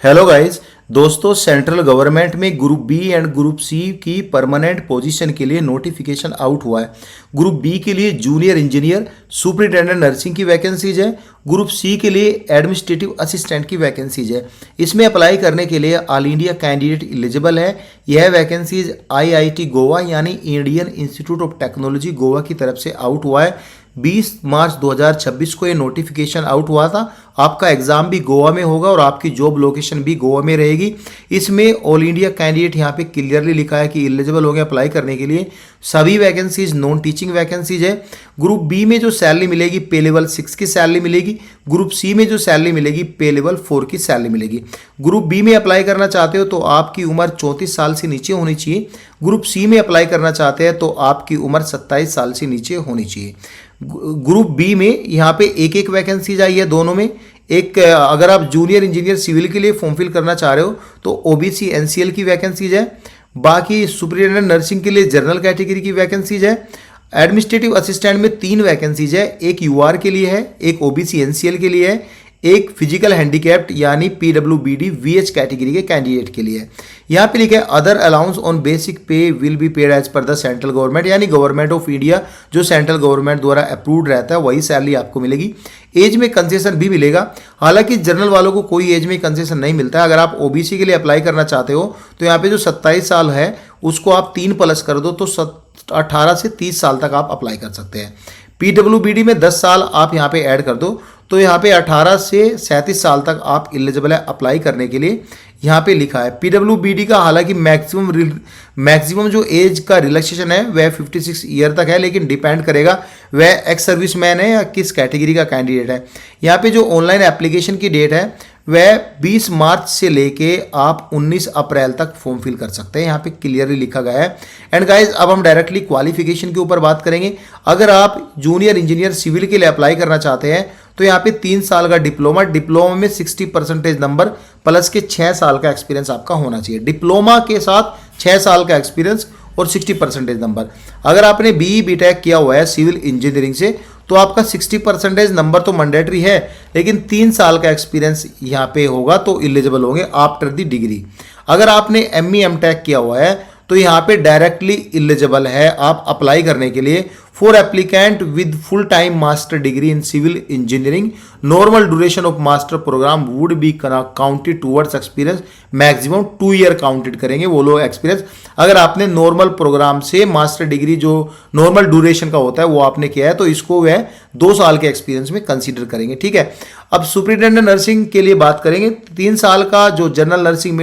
Hello guys. दोस्तों, central government में group B and group C की परमानेंट पोजीशन के लिए नोटिफिकेशन आउट हुआ है। ग्रुप बी के लिए जूनियर इंजीनियर सुपरिटेंडेंट नर्सिंग की वैकेंसीज है। ग्रुप सी के लिए एडमिनिस्ट्रेटिव असिस्टेंट की वैकेंसीज है। इसमें अप्लाई करने के लिए ऑल इंडिया कैंडिडेट एलिजिबल है। यह वैकेंसीज आईआईटी गोवा यानी Indian institute of technology Goa की तरफ से आउट हुआ है। 20 मार्च 2026 को ये नोटिफिकेशन आउट हुआ था। आपका एग्जाम भी गोवा में होगा और आपकी जॉब लोकेशन भी गोवा में रहेगी। इसमें ऑल इंडिया कैंडिडेट यहाँ पे क्लियरली लिखा है कि एलिजिबल हो गए अप्लाई करने के लिए। सभी वैकेंसीज नॉन टीचिंग वैकेंसीज है। ग्रुप बी में जो सैलरी मिलेगी पे लेवल 6 की सैलरी मिलेगी। ग्रुप सी में जो सैलरी मिलेगी पे लेवल 4 की सैलरी मिलेगी। ग्रुप बी में अप्लाई करना चाहते हो तो आपकी उम्र 34 साल से नीचे होनी चाहिए। ग्रुप सी में अप्लाई करना चाहते हैं तो आपकी उम्र 27 साल से नीचे होनी चाहिए। ग्रुप बी में यहाँ पे एक एक वैकेंसीज आई है दोनों में। एक अगर आप जूनियर इंजीनियर सिविल के लिए फॉर्म फिल करना चाह रहे हो तो ओबीसी एनसीएल की वैकेंसीज है। बाकी सुपरिटेंडेंट नर्सिंग के लिए जनरल कैटेगरी की वैकेंसीज है। एडमिनिस्ट्रेटिव असिस्टेंट में 3 वैकेंसीज है। एक यूआर के लिए है, एक ओबीसी एनसीएल के लिए है, एक फिजिकल हैंडीकैप्ड यानी पीडब्ल्यूबीडी वीएच कैटेगरी के कैंडिडेट के लिए है। यहाँ पे लिखा है other allowance on basic pay will be paid as per the central government, यानी गवर्नमेंट ऑफ इंडिया जो सेंट्रल गवर्नमेंट द्वारा अप्रूव्ड रहता है वही सैलरी आपको मिलेगी। एज में कंसेशन भी मिलेगा। हालांकि जनरल वालों को कोई एज में कंसेशन नहीं मिलता है। अगर आप ओबीसी के लिए अप्लाई करना चाहते हो तो यहाँ पे जो 27 साल है उसको आप 3 प्लस कर दो तो 18 से 30 साल तक आप अप्लाई कर सकते हैं। पीडब्ल्यूबीडी में 10 साल आप यहाँ पे ऐड कर दो तो यहाँ पे 18 से 37 साल तक आप एलिजिबल है अप्लाई करने के लिए। यहाँ पे लिखा है पीडब्ल्यूबीडी का हालांकि मैक्सिमम जो एज का रिलैक्सेशन है वह 56 ईयर तक है, लेकिन डिपेंड करेगा वह एक्स सर्विसमैन है या किस कैटेगरी का कैंडिडेट है। यहाँ पे जो ऑनलाइन एप्लीकेशन की डेट है वह 20 मार्च से लेके आप 19 अप्रैल तक फॉर्म फिल कर सकते हैं। यहाँ पे क्लियरली लिखा गया है। एंड गाइज अब हम डायरेक्टली क्वालिफिकेशन के ऊपर बात करेंगे। अगर आप जूनियर इंजीनियर सिविल के लिए अप्लाई करना चाहते हैं तो यहाँ पे 3 साल का डिप्लोमा में 60% नंबर प्लस के 6 साल का एक्सपीरियंस आपका होना चाहिए। डिप्लोमा के साथ 6 साल का एक्सपीरियंस और 60% नंबर। अगर आपने बीई बीटेक किया हुआ है सिविल इंजीनियरिंग से तो आपका 60% नंबर तो मैंडेटरी है, लेकिन 3 साल का एक्सपीरियंस यहाँ पे होगा तो एलिजिबल होंगे आफ्टर द डिग्री। अगर आपने एमई एमटेक किया हुआ है तो यहाँ पे डायरेक्टली एलिजिबल है आप अप्लाई करने के लिए। For applicant with full time master degree in civil engineering normal duration of master program would be counted towards experience, maximum 2 year counted करेंगे वो लोग एक्सपीरियंस। अगर आपने नॉर्मल प्रोग्राम से मास्टर डिग्री जो नॉर्मल ड्यूरेशन का होता है वो आपने किया है तो इसको वह 2 साल के एक्सपीरियंस में कंसीडर करेंगे। ठीक है। अब सुपरिटेंडेंट नर्सिंग के लिए बात करेंगे। 3 साल का जो जनरल नर्सिंग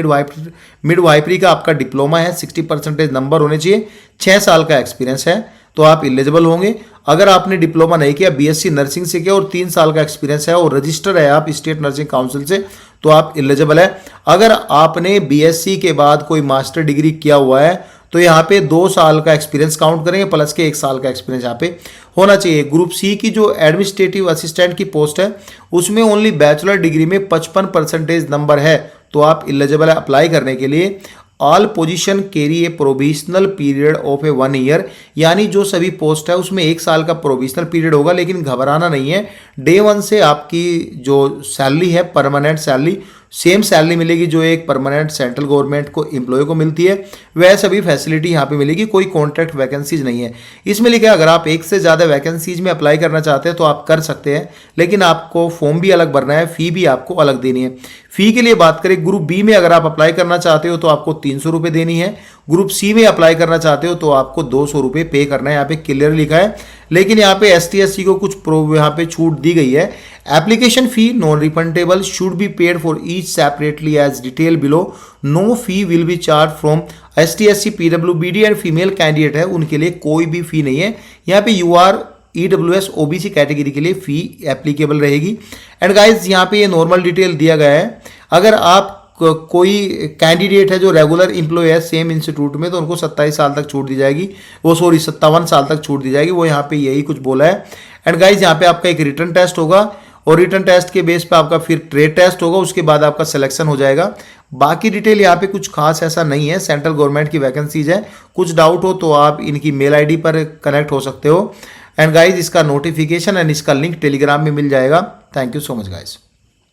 मिडवाइफरी का आपका डिप्लोमा है, 60% नंबर होने चाहिए, 6 साल का एक्सपीरियंस है तो आप एलिजिबल होंगे। अगर आपने डिप्लोमा नहीं किया, बीएससी नर्सिंग से किया और 3 साल का एक्सपीरियंस है और रजिस्टर है आप स्टेट नर्सिंग काउंसिल से तो आप एलिजिबल है। अगर आपने बीएससी के बाद कोई मास्टर डिग्री किया हुआ है तो यहाँ पे 2 साल का एक्सपीरियंस काउंट करेंगे प्लस के 1 साल का एक्सपीरियंस यहाँ पे होना चाहिए। ग्रुप सी की जो एडमिनिस्ट्रेटिव असिस्टेंट की पोस्ट है उसमें ओनली बैचलर डिग्री में 55% नंबर है तो आप एलिजिबल है अप्लाई करने के लिए। All position carry A provisional period of A 1 year, यानी जो सभी पोस्ट है उसमें 1 साल का प्रोविजनल पीरियड होगा, लेकिन घबराना नहीं है। डे 1 से आपकी जो सैलरी है परमानेंट सैलरी सेम सैलरी मिलेगी जो एक परमानेंट सेंट्रल गवर्नमेंट को एम्प्लॉय को मिलती है, वह सभी फैसिलिटी यहाँ पे मिलेगी। कोई कॉन्ट्रैक्ट वैकेंसीज नहीं है। इसमें लिखा है अगर आप 1 से ज़्यादा वैकेंसीज में अप्लाई करना चाहते हैं तो आप कर सकते हैं, लेकिन आपको फॉर्म भी अलग भरना है, फ़ी भी आपको अलग देनी है। फ़ी के लिए बात करें, ग्रुप बी में अगर आप अप्लाई करना चाहते हो तो आपको 300 रुपये देनी है। ग्रुप सी में अप्लाई करना चाहते हो तो आपको 200 रुपये पे करना है। यहाँ पे क्लियर लिखा है, लेकिन यहाँ पे एसटी एससी को कुछ यहाँ पे छूट दी गई है। Application fee non refundable should be paid for each separately as detail below. No fee will be charge from ST SC पीडब्ल्यूबीडी एंड फीमेल कैंडिडेट है उनके लिए कोई भी फी नहीं है। यहाँ पे यूआर ईडब्ल्यूएस ओबीसी कैटेगरी के लिए फी एप्लीकेबल रहेगी। एंड गाइज यहाँ पे ये नॉर्मल डिटेल दिया गया है। अगर आप कोई कैंडिडेट है जो रेगुलर एम्प्लॉय है सेम इंस्टीट्यूट में तो उनको 27 साल तक छूट दी जाएगी, 57 साल तक छूट दी जाएगी। वो यहाँ पे यही कुछ बोला है। एंड गाइज यहाँ पे आपका एक रिटर्न टेस्ट होगा और रिटर्न टेस्ट के बेस पे आपका फिर ट्रेड टेस्ट होगा, उसके बाद आपका सिलेक्शन हो जाएगा। बाकी डिटेल यहाँ पे कुछ खास ऐसा नहीं है। सेंट्रल गवर्नमेंट की वैकेंसीज है। कुछ डाउट हो तो आप इनकी मेल आईडी पर कनेक्ट हो सकते हो। एंड गाइज इसका नोटिफिकेशन एंड इसका लिंक टेलीग्राम में मिल जाएगा। Thank you so much guys.